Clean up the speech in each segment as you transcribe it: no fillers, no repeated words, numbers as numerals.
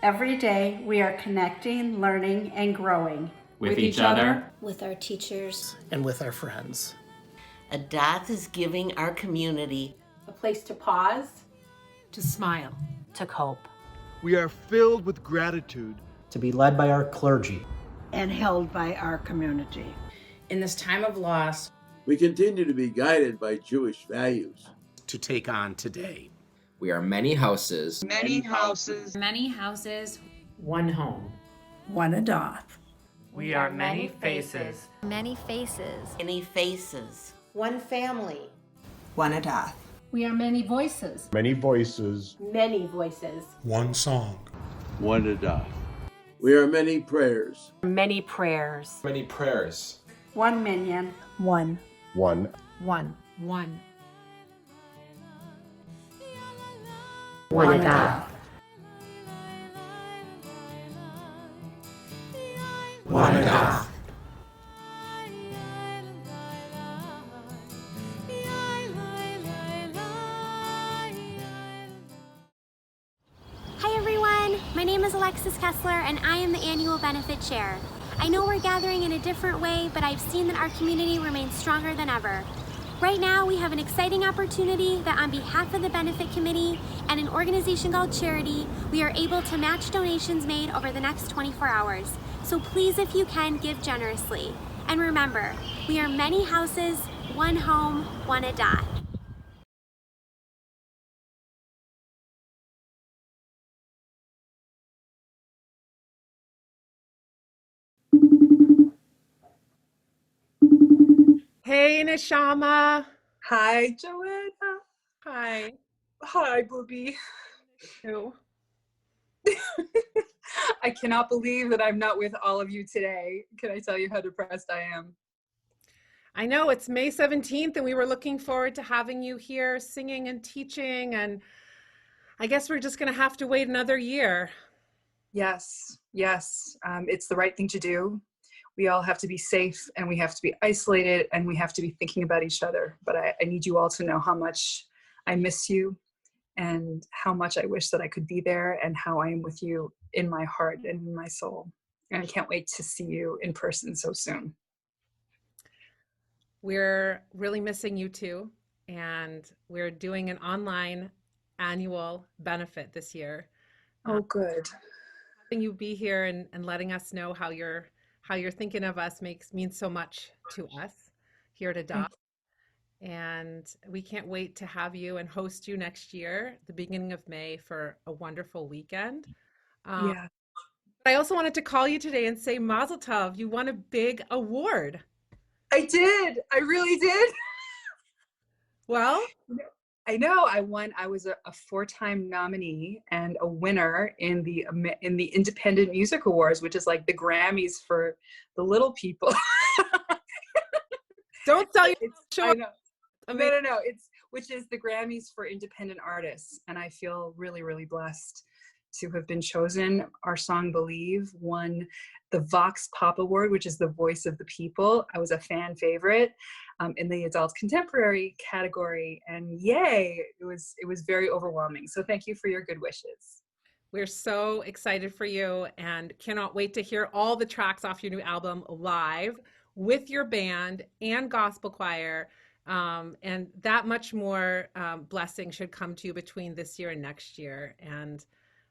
Every day we are connecting, learning, and growing. With each other, with our teachers, and with our friends. Adath is giving our community a place to pause, to smile, to cope. We are filled with gratitude, To be led by our clergy. And held by our community. in this time of loss, we continue to be guided by Jewish values. To take on today. we are many houses, Many houses. many houses, One home. One Adath. We are many faces. Many faces. many faces. One family. One Adath. we are many voices. Many voices. many voices. One song. One Adath. We are many prayers. Many prayers. many prayers. One minyan. One. One. One. One. One Adath. One Adath. Hi everyone, my name is Alexis Kessler and I am the annual benefit chair. I know we're gathering in a different way, but I've seen that our community remains stronger than ever. Right now we have an exciting opportunity that on behalf of the benefit committee and an organization called Charity, we are able to match donations made over the next 24 hours. So please, if you can, give generously. And remember, we are many houses, one home, one Adath. Hey, Neshama. Hi, Joanna. Hi. Hi, Booby. Who? I cannot believe that I'm not with all of you today. Can I tell you how depressed I am? I know it's May 17th and we were looking forward to having you here singing and teaching, and I guess we're just going to have to wait another year. Yes, yes. It's the right thing to do. We all have to be safe and we have to be isolated and we have to be thinking about each other. But I need you all to know how much I miss you and how much I wish that I could be there and how I am with you in my heart and in my soul. And I can't wait to see you in person so soon. We're really missing you too, and we're doing an online annual benefit this year. Oh, good. Having you be here and letting us know how you're thinking of us means so much to us here at Adath. And we can't wait to have you and host you next year, the beginning of May, for a wonderful weekend. Yeah. I also wanted to call you today and say Mazel Tov, you won a big award. I did. I really did. Well, I know. I won. I was a 4-time nominee and a winner in the Independent Music Awards, which is like the Grammys for the little people. Don't tell you. I know. No. Which is the Grammys for independent artists, and I feel really, really blessed to have been chosen. Our song "Believe" won the Vox Pop Award, which is the voice of the people. I was a fan favorite in the adult contemporary category, and yay, it was very overwhelming. So thank you for your good wishes. We're so excited for you and cannot wait to hear all the tracks off your new album live with your band and gospel choir. And that much more blessing should come to you between this year and next year. And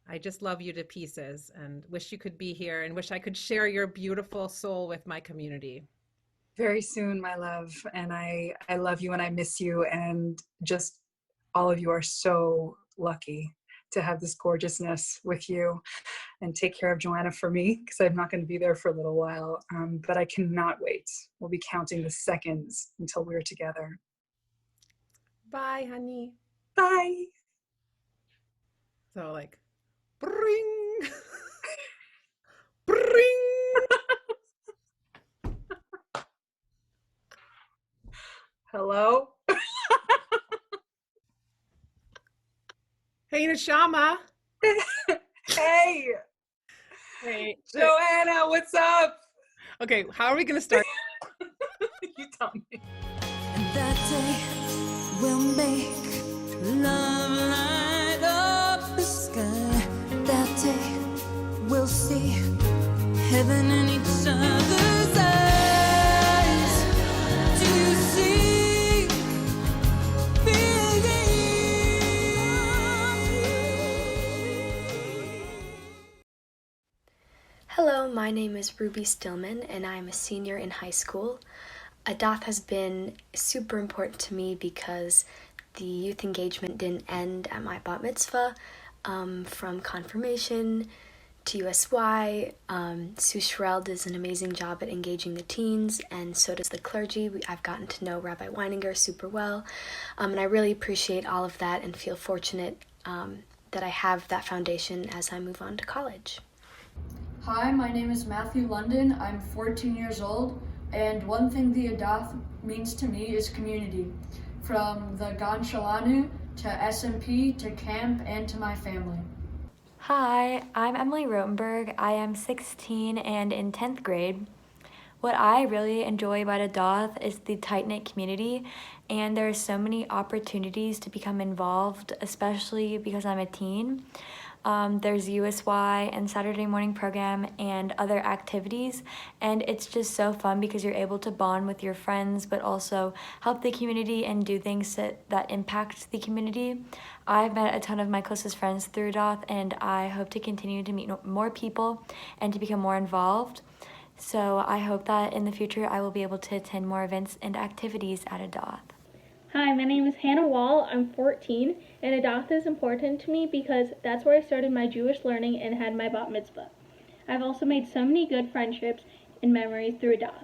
I just love you to pieces and wish you could be here and wish I could share your beautiful soul with my community. Very soon, my love. And I love you and I miss you. And just all of you are so lucky to have this gorgeousness with you. And take care of Joanna for me, because I'm not going to be there for a little while. But I cannot wait. We'll be counting the seconds until we're together. Bye, honey. Bye. So like, bring, bring. Hello? Hey, Neshama. Hey. Hey. Joanna, what's up? Okay, how are we going to start? You tell me. And that day will make love light up the sky. That day see heaven in each other's eyes. Do you see Hello, my name is Ruby Stillman and I'm a senior in high school. Adath has been super important to me because the youth engagement didn't end at my bat mitzvah. From confirmation to USY, Sue Schreil does an amazing job at engaging the teens, and so does the clergy. I've gotten to know Rabbi Weininger super well, and I really appreciate all of that and feel fortunate that I have that foundation as I move on to college. Hi, my name is Matthew London. I'm 14 years old, and one thing the Adath means to me is community. From the Gan Shalanu to SMP to camp and to my family. Hi, I'm Emily Rotenberg. I am 16 and in 10th grade. What I really enjoy about Adath is the tight-knit community, and there are so many opportunities to become involved, especially because I'm a teen. There's USY and Saturday morning program and other activities, and it's just so fun because you're able to bond with your friends but also help the community and do things that impact the community. I've met a ton of my closest friends through Adath, and I hope to continue to meet more people and to become more involved. So I hope that in the future I will be able to attend more events and activities at Adath. Hi, my name is Hannah Wall. I'm 14, and Adath is important to me because that's where I started my Jewish learning and had my bat mitzvah. I've also made so many good friendships and memories through Adath.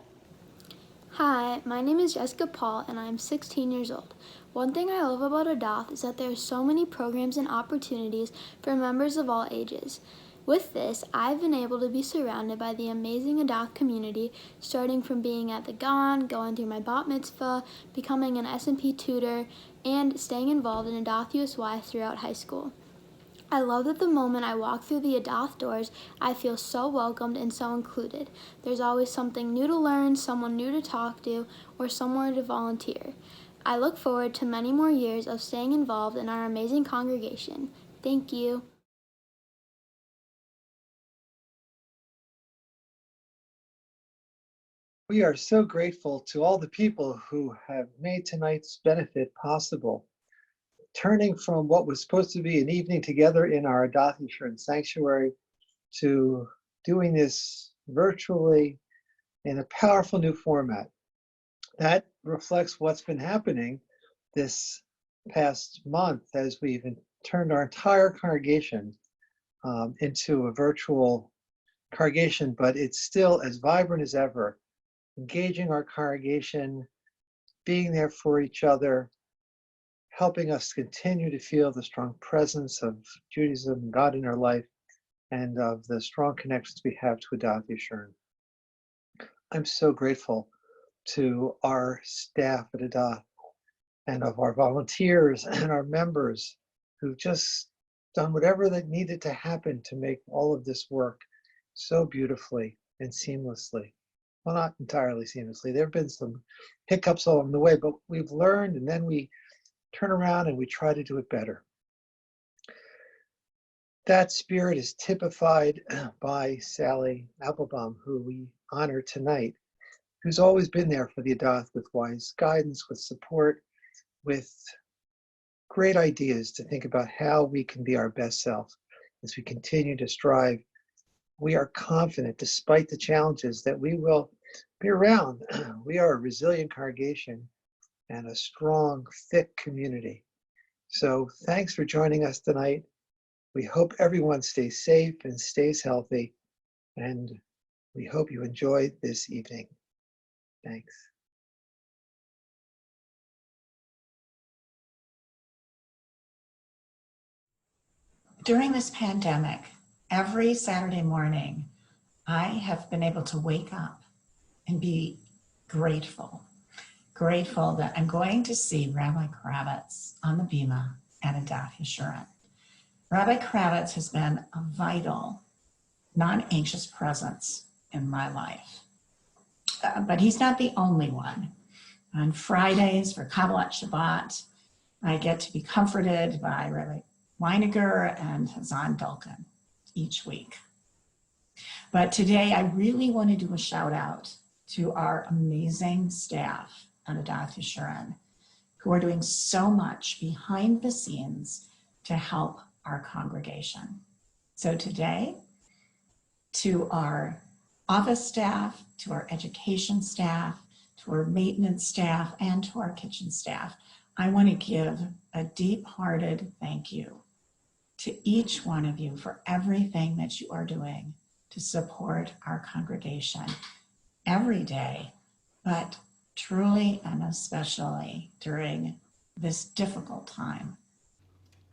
Hi, my name is Jessica Paul, and I'm 16 years old. One thing I love about Adath is that there are so many programs and opportunities for members of all ages. With this, I've been able to be surrounded by the amazing Adath community, starting from being at the Gan, going through my bat mitzvah, becoming an SMP tutor, and staying involved in Adath USY throughout high school. I love that the moment I walk through the Adath doors, I feel so welcomed and so included. There's always something new to learn, someone new to talk to, or somewhere to volunteer. I look forward to many more years of staying involved in our amazing congregation. Thank you. We are so grateful to all the people who have made tonight's benefit possible. Turning from what was supposed to be an evening together in our Adath Insurance Sanctuary to doing this virtually in a powerful new format. That reflects what's been happening this past month as we've turned our entire congregation into a virtual congregation, but it's still as vibrant as ever. Engaging our congregation, being there for each other, helping us continue to feel the strong presence of Judaism and God in our life, and of the strong connections we have to Adath Yeshurun. I'm so grateful to our staff at Adath and of our volunteers and our members who've just done whatever that needed to happen to make all of this work so beautifully and seamlessly. Well, not entirely seamlessly. There have been some hiccups along the way, but we've learned, and then we turn around and we try to do it better. That spirit is typified by Sally Appelbaum, who we honor tonight, who's always been there for the Adath with wise guidance, with support, with great ideas to think about how we can be our best self as we continue to strive. We are confident, despite the challenges, that we will be around. We are a resilient congregation and a strong, thick community. So thanks for joining us tonight. We hope everyone stays safe and stays healthy, and we hope you enjoy this evening. Thanks. During this pandemic, every Saturday morning, I have been able to wake up and be grateful that I'm going to see Rabbi Kravitz on the Bima at Adath Yeshurun. Rabbi Kravitz has been a vital, non-anxious presence in my life. But he's not the only one. On Fridays for Kabbalat Shabbat, I get to be comforted by Rabbi Weininger and Hazan Dulkin each week. But today I really want to do a shout out to our amazing staff at Adath Yeshurun, who are doing so much behind the scenes to help our congregation. So today, to our office staff, to our education staff, to our maintenance staff, and to our kitchen staff, I want to give a deep-hearted thank you to each one of you for everything that you are doing to support our congregation every day, but truly and especially during this difficult time.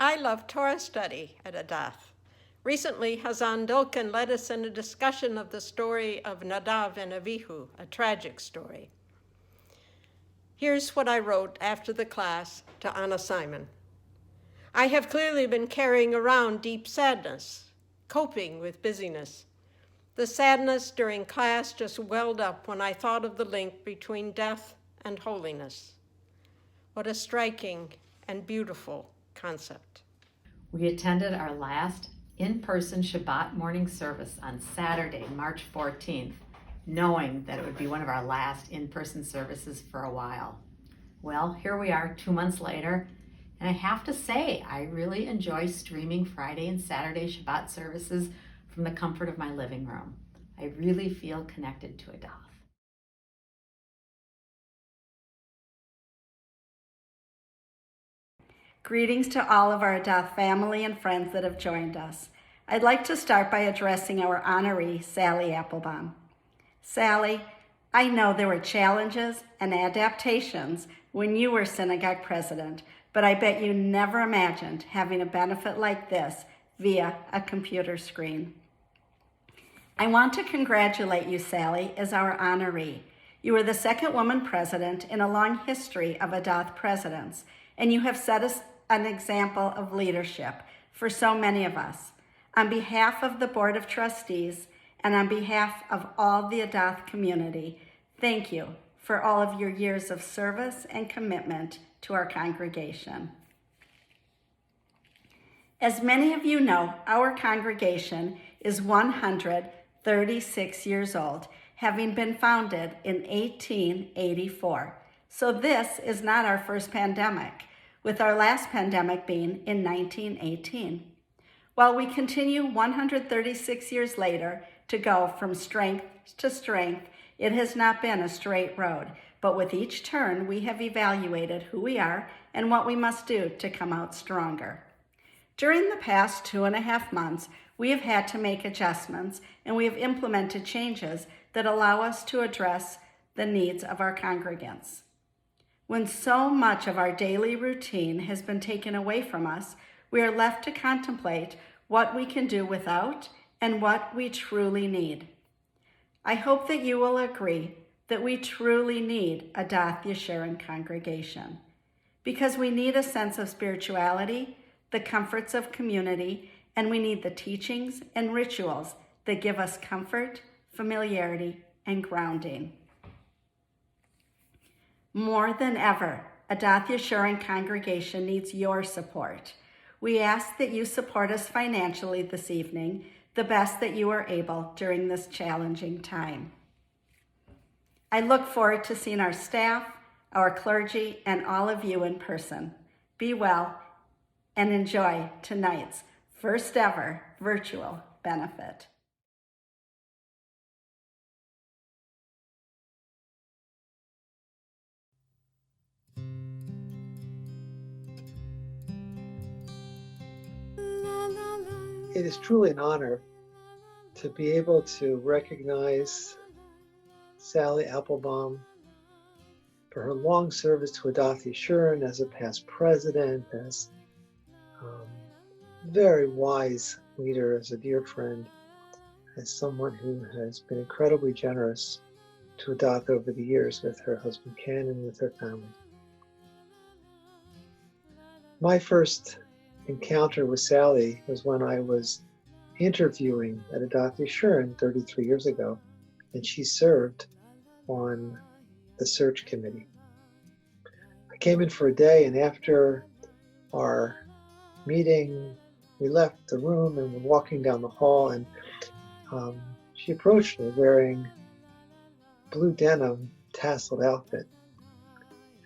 I love Torah study at Adath. Recently, Hazan Dolkin led us in a discussion of the story of Nadav and Avihu, a tragic story. Here's what I wrote after the class to Anna Simon. I have clearly been carrying around deep sadness, coping with busyness. The sadness during class just welled up when I thought of the link between death and holiness. What a striking and beautiful concept. We attended our last in-person Shabbat morning service on Saturday, March 14th, knowing that it would be one of our last in-person services for a while. Well, here we are 2 months later, and I have to say, I really enjoy streaming Friday and Saturday Shabbat services from the comfort of my living room. I really feel connected to Adath. Greetings to all of our Adath family and friends that have joined us. I'd like to start by addressing our honoree, Sally Appelbaum. Sally, I know there were challenges and adaptations when you were synagogue president, but I bet you never imagined having a benefit like this via a computer screen. I want to congratulate you, Sally, as our honoree. You are the second woman president in a long history of Adath presidents, and you have set us an example of leadership for so many of us. On behalf of the Board of Trustees and on behalf of all the Adath community, thank you for all of your years of service and commitment to our congregation. As many of you know, our congregation is 136 years old, having been founded in 1884. So this is not our first pandemic, with our last pandemic being in 1918. While we continue 136 years later to go from strength to strength, it has not been a straight road, but with each turn we have evaluated who we are and what we must do to come out stronger. During the past 2.5 months, we have had to make adjustments and we have implemented changes that allow us to address the needs of our congregants. When so much of our daily routine has been taken away from us, we are left to contemplate what we can do without and what we truly need. I hope that you will agree that we truly need a Adath Yeshurun congregation because we need a sense of spirituality, the comforts of community, and we need the teachings and rituals that give us comfort, familiarity, and grounding. More than ever, Adath Yeshurun congregation needs your support. We ask that you support us financially this evening, the best that you are able during this challenging time. I look forward to seeing our staff, our clergy, and all of you in person. Be well and enjoy tonight's first ever virtual benefit. It is truly an honor to be able to recognize Sally Appelbaum for her long service to Adath Yeshurun as a past president, as very wise leader, as a dear friend, as someone who has been incredibly generous to Adath over the years with her husband Ken and with her family. My first encounter with Sally was when I was interviewing at Adath Yeshurun 33 years ago, and she served on the search committee. I came in for a day, and after our meeting, we left the room and were walking down the hall, and She approached me wearing blue denim tasseled outfit.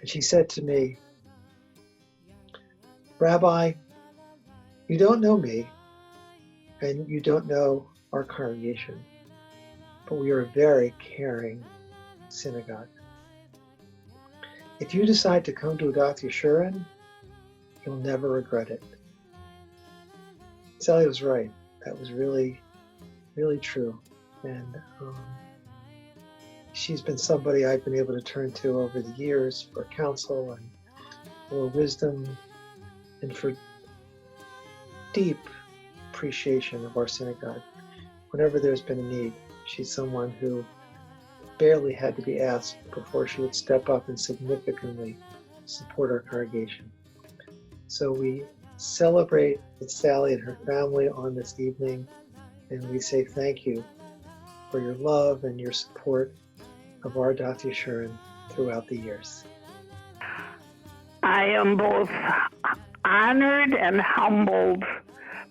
And she said to me, "Rabbi, you don't know me and you don't know our congregation, but we are a very caring synagogue. If you decide to come to Adath Yeshurun, you'll never regret it." Sally was right. That was really, really true. And she's been somebody I've been able to turn to over the years for counsel and for wisdom and for deep appreciation of our synagogue. Whenever there's been a need, she's someone who barely had to be asked before she would step up and significantly support our congregation. So we celebrate with Sally and her family on this evening, and we say thank you for your love and your support of our Adath Yeshurun throughout the years. I am both honored and humbled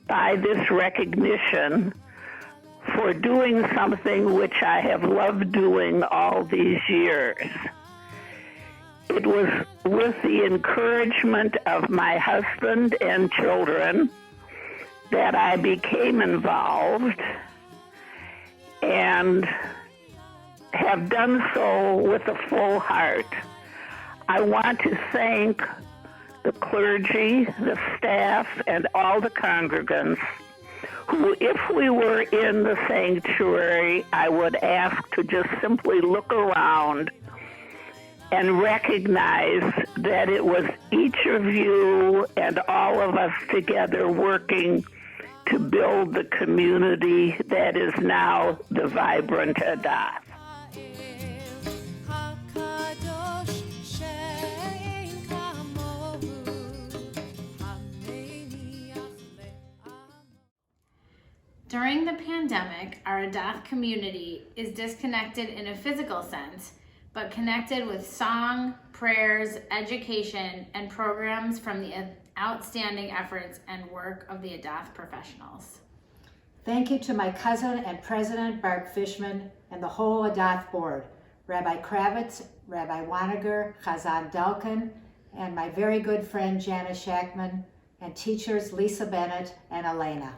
by this recognition for doing something which I have loved doing all these years. It was with the encouragement of my husband and children that I became involved and have done so with a full heart. I want to thank the clergy, the staff, and all the congregants who, if we were in the sanctuary, I would ask to just simply look around and recognize that it was each of you and all of us together working to build the community that is now the vibrant Adath. During the pandemic, our Adath community is disconnected in a physical sense, but connected with song, prayers, education, and programs from the outstanding efforts and work of the Adath professionals. Thank you to my cousin and President Bart Fishman and the whole Adath board, Rabbi Kravitz, Rabbi Waniger, Chazan Delkin, and my very good friend Janice Shackman, and teachers Lisa Bennett and Elena.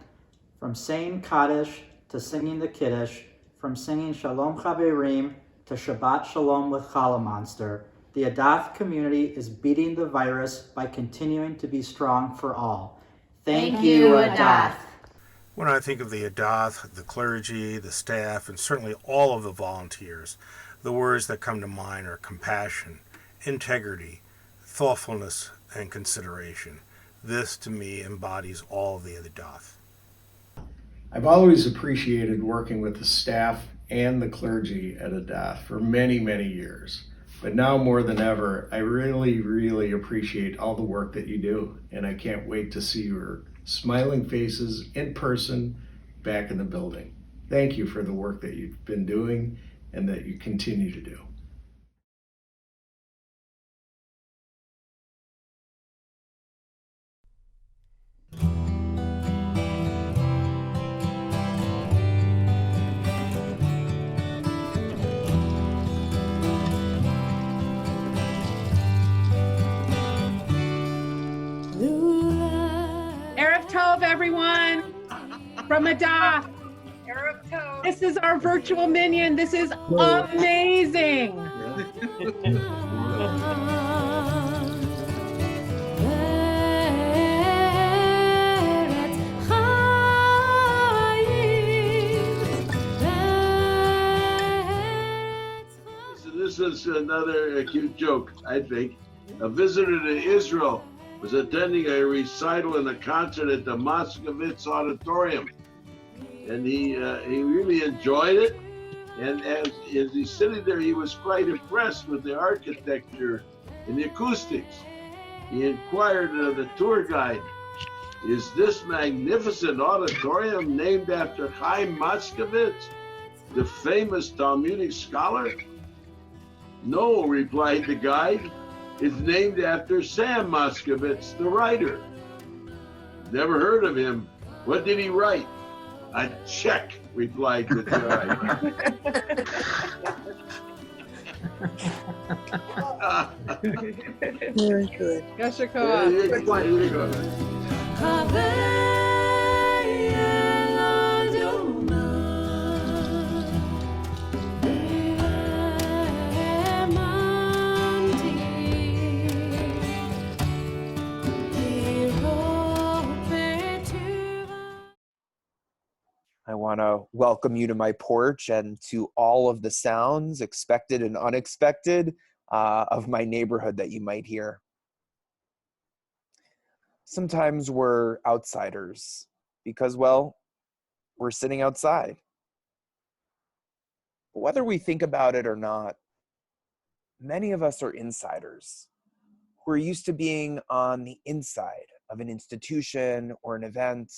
From saying Kaddish to singing the Kiddush, from singing Shalom Chaverim to Shabbat Shalom with Challah Monster, the Adath community is beating the virus by continuing to be strong for all. Thank you, Adath. When I think of the Adath, the clergy, the staff, and certainly all of the volunteers, the words that come to mind are compassion, integrity, thoughtfulness, and consideration. This, to me, embodies all of the Adath. I've always appreciated working with the staff and the clergy at Adath for many, many years. But now more than ever, I really, really appreciate all the work that you do. And I can't wait to see your smiling faces in person back in the building. Thank you for the work that you've been doing and that you continue to do. Erev Tov, everyone, from Adath. Erev Tov. This is our virtual minion. This is amazing. This is another cute joke, I think. A visitor to Israel was attending a recital and a concert at the Moskowitz Auditorium. And he really enjoyed it. And as he's sitting there, he was quite impressed with the architecture and the acoustics. He inquired of the tour guide, "Is this magnificent auditorium named after Chaim Moskowitz, the famous Talmudic scholar?" "No," replied the guide. "It's named after Sam Moskowitz, the writer." "Never heard of him. What did he write?" "A check." replied with joy. Very good. Yashikoa. There you go. I want to welcome you to my porch and to all of the sounds, expected and unexpected, of my neighborhood that you might hear. Sometimes we're outsiders because, well, we're sitting outside. But whether we think about it or not, many of us are insiders who are used to being on the inside of an institution or an event,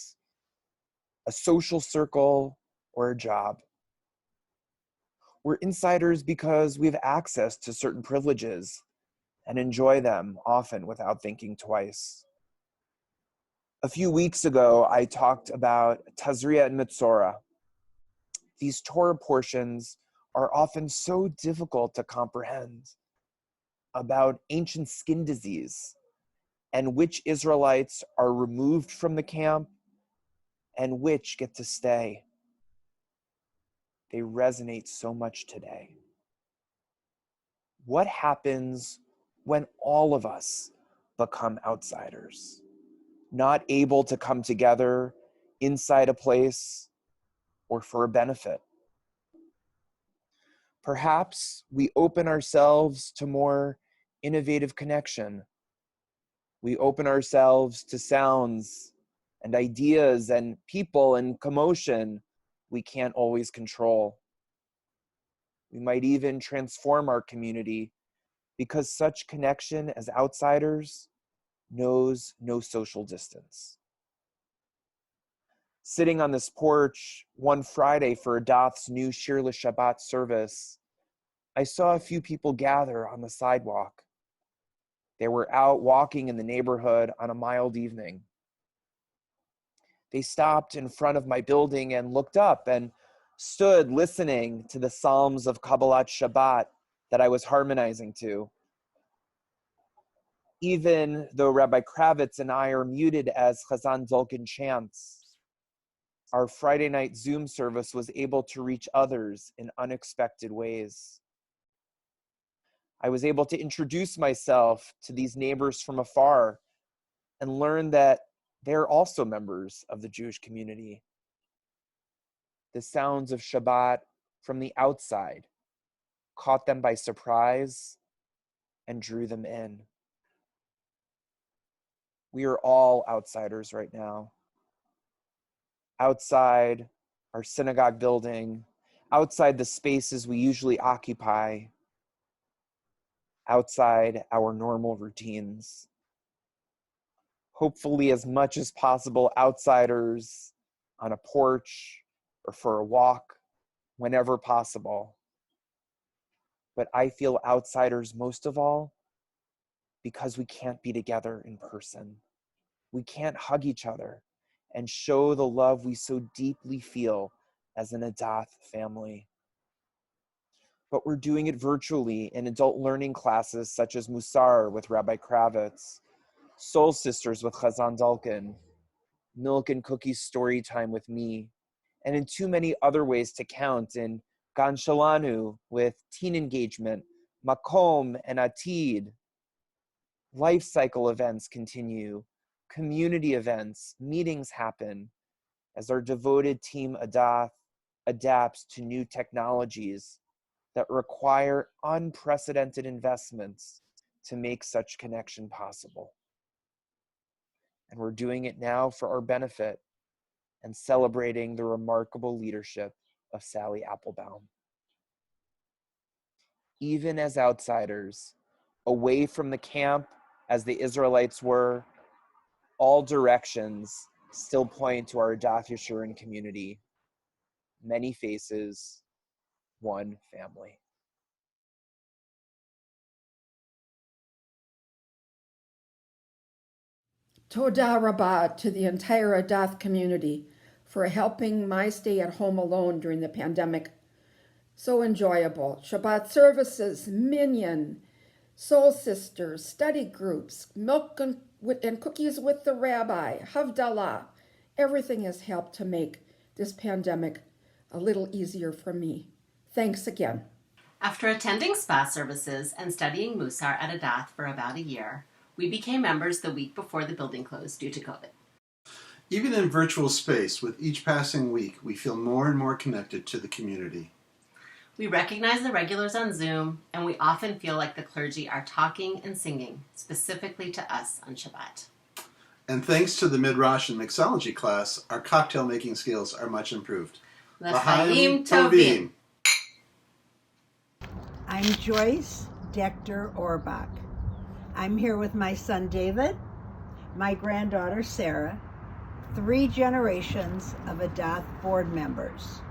a social circle, or a job. We're insiders because we have access to certain privileges and enjoy them often without thinking twice. A few weeks ago, I talked about Tazria and Mitzorah. These Torah portions are often so difficult to comprehend, about ancient skin disease and which Israelites are removed from the camp and which get to stay. They resonate so much today. What happens when all of us become outsiders, not able to come together inside a place or for a benefit? Perhaps we open ourselves to more innovative connection. We open ourselves to sounds and ideas and people and commotion we can't always control. We might even transform our community because such connection as outsiders knows no social distance. Sitting on this porch one Friday for Adath's new Shir L'Shabbat service, I saw a few people gather on the sidewalk. They were out walking in the neighborhood on a mild evening. They stopped in front of my building and looked up and stood listening to the Psalms of Kabbalat Shabbat that I was harmonizing to. Even though Rabbi Kravitz and I are muted as Chazan Dolkin chants, our Friday night Zoom service was able to reach others in unexpected ways. I was able to introduce myself to these neighbors from afar and learn that they're also members of the Jewish community. The sounds of Shabbat from the outside caught them by surprise and drew them in. We are all outsiders right now. Outside our synagogue building, outside the spaces we usually occupy, outside our normal routines. Hopefully, as much as possible, outsiders on a porch or for a walk, whenever possible. But I feel outsiders most of all because we can't be together in person. We can't hug each other and show the love we so deeply feel as an Adath family. But we're doing it virtually in adult learning classes such as Musar with Rabbi Kravitz, Soul Sisters with Chazan Dalkin, Milk and Cookies Story Time with me, and in too many other ways to count in Gan Shalanu with Teen Engagement, Makom and Atid. Life cycle events continue, community events, meetings happen as our devoted team Adath adapts to new technologies that require unprecedented investments to make such connection possible. And we're doing it now for our benefit and celebrating the remarkable leadership of Sally Appelbaum. Even as outsiders, away from the camp as the Israelites were, all directions still point to our Adath Yeshurun community. Many faces, one family. Toda Rabbah to the entire Adath community for helping my stay at home alone during the pandemic. So enjoyable. Shabbat services, minyan, soul sisters, study groups, milk and cookies with the rabbi, Havdalah. Everything has helped to make this pandemic a little easier for me. Thanks again. After attending spa services and studying Musar at Adath for about a year, we became members the week before the building closed due to COVID. Even in virtual space, with each passing week, we feel more and more connected to the community. We recognize the regulars on Zoom, and we often feel like the clergy are talking and singing, specifically to us on Shabbat. And thanks to the Midrash and Mixology class, our cocktail making skills are much improved. L'chaim tovim. I'm Joyce Dector Orbach. I'm here with my son David, my granddaughter Sarah, 3 generations of Adath board members.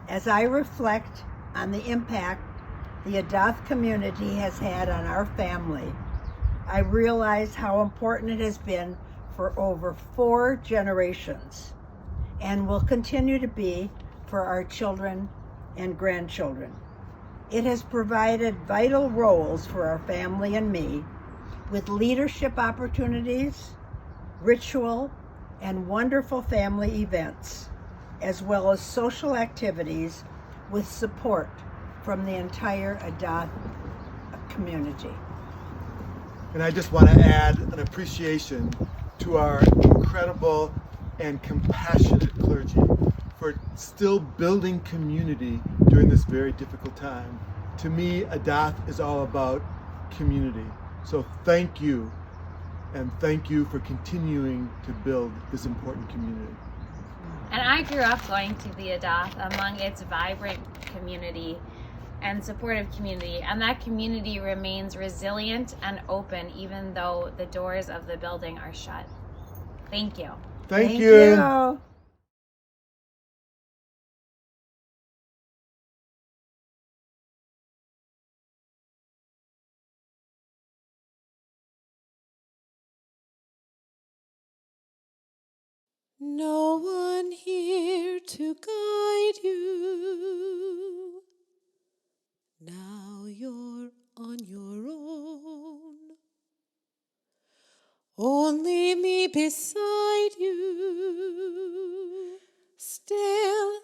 As I reflect on the impact the Adath community has had on our family, I realize how important it has been for over 4 generations and will continue to be for our children and grandchildren. It has provided vital roles for our family and me with leadership opportunities, ritual, and wonderful family events, as well as social activities with support from the entire Adath community. And I just want to add an appreciation to our incredible and compassionate clergy for still building community during this very difficult time. To me, Adath is all about community. So thank you, and thank you for continuing to build this important community. And I grew up going to the Adath among its vibrant community and supportive community, and that community remains resilient and open even though the doors of the building are shut. Thank you. Thank you. No one here to guide you. Now you're on your own. Only me beside you. Still,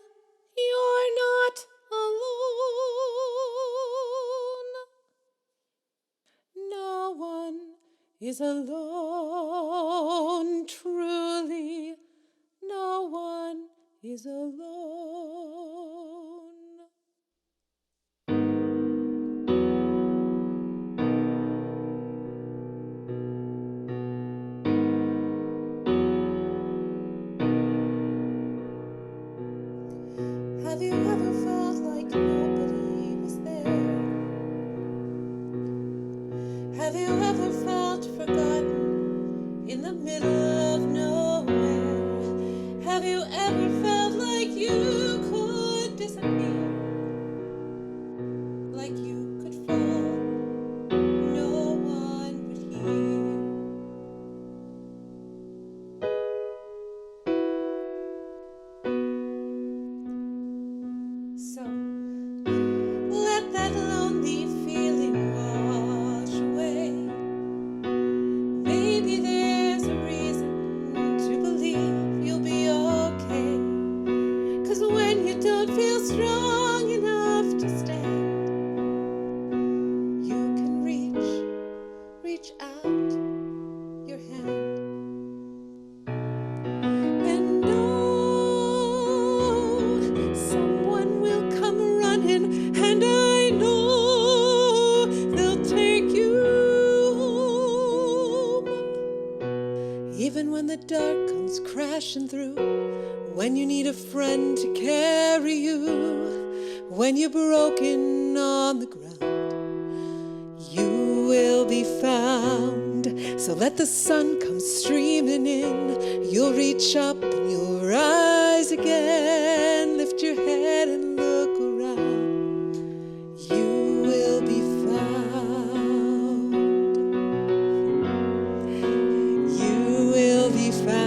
you're not alone. No one is alone, truly. No one is alone. Have you ever felt like nobody was there? Have you ever felt forgotten in the middle of nowhere? Have you ever felt like you could disappear? Like you could fall, no one would hear? So let that lonely feeling wash away. Maybe there's a reason to believe you'll be okay. 'Cause when you don't feel strong enough to stand, you can reach out your hand. And know someone will come running, and I know they'll take you home. Even when the dark comes crashing through, when you need a friend to carry you, when you're broken on the ground, you will be found. So let the sun come streaming in. You'll reach up and you'll rise again. Lift your head and look around. You will be found. You will be found.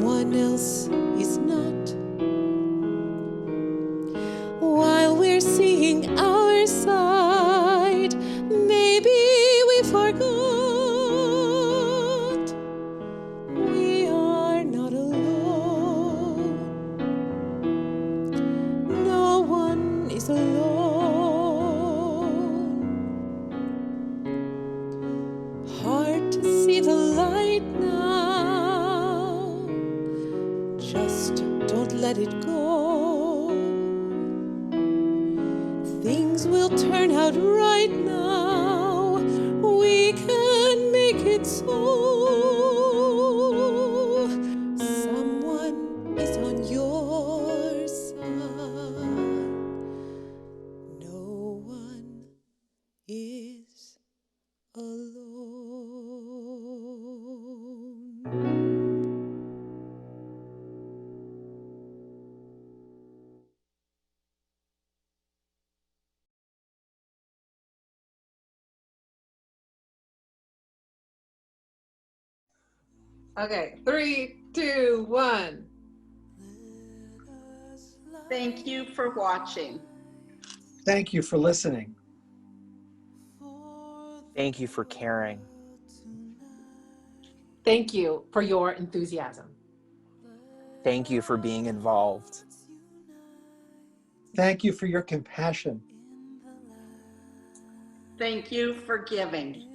someone else is not. While we're seeing our side, maybe we forgot we are not alone. No one is alone. Hard to see the light now. Just don't let it go. Things will turn out right now. We can make it so. Someone is on your side. No one is alone. Okay, 3, 2, 1. Thank you for watching. Thank you for listening. Thank you for caring. Thank you for your enthusiasm. Thank you for being involved. Thank you for your compassion. Thank you for giving.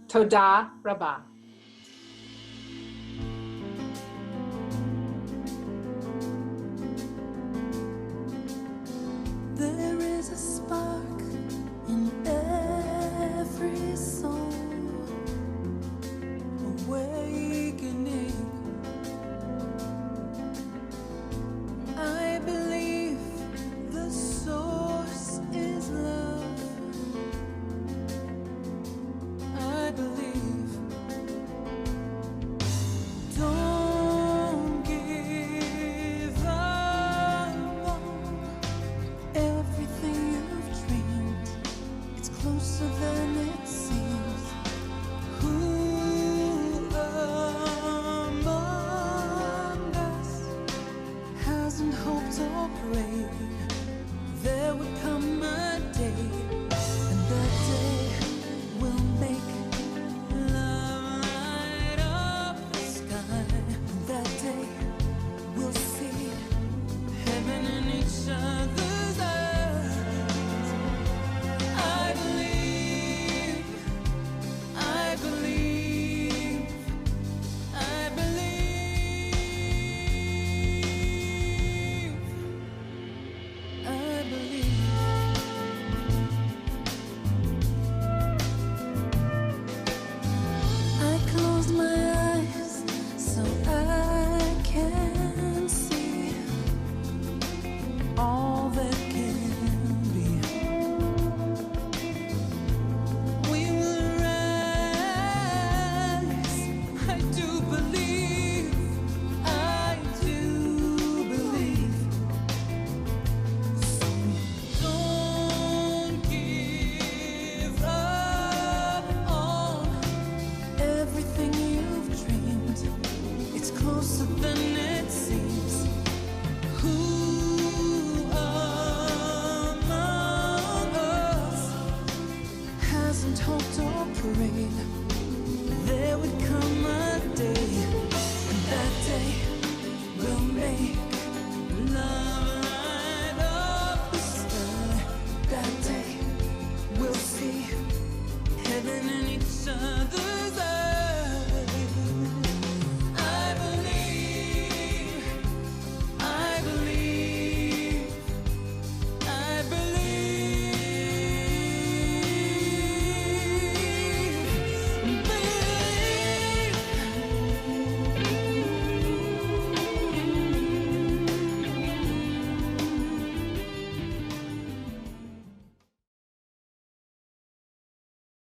Toda Rabbah. There is a spark in every soul, awakening. I believe the source is love. I believe. Don't give up on everything you've dreamed. It's closer than it seems. Who among us hasn't hoped or prayed there would come a day, and that day will make love light up the sky, and that day we'll see heaven in each other's eyes. I believe, I believe, I believe, I believe. I close my eyes so I can see all that can be. We will rise. I do believe. I do believe. So don't give up on everything you've dreamed. It's closer than it seems.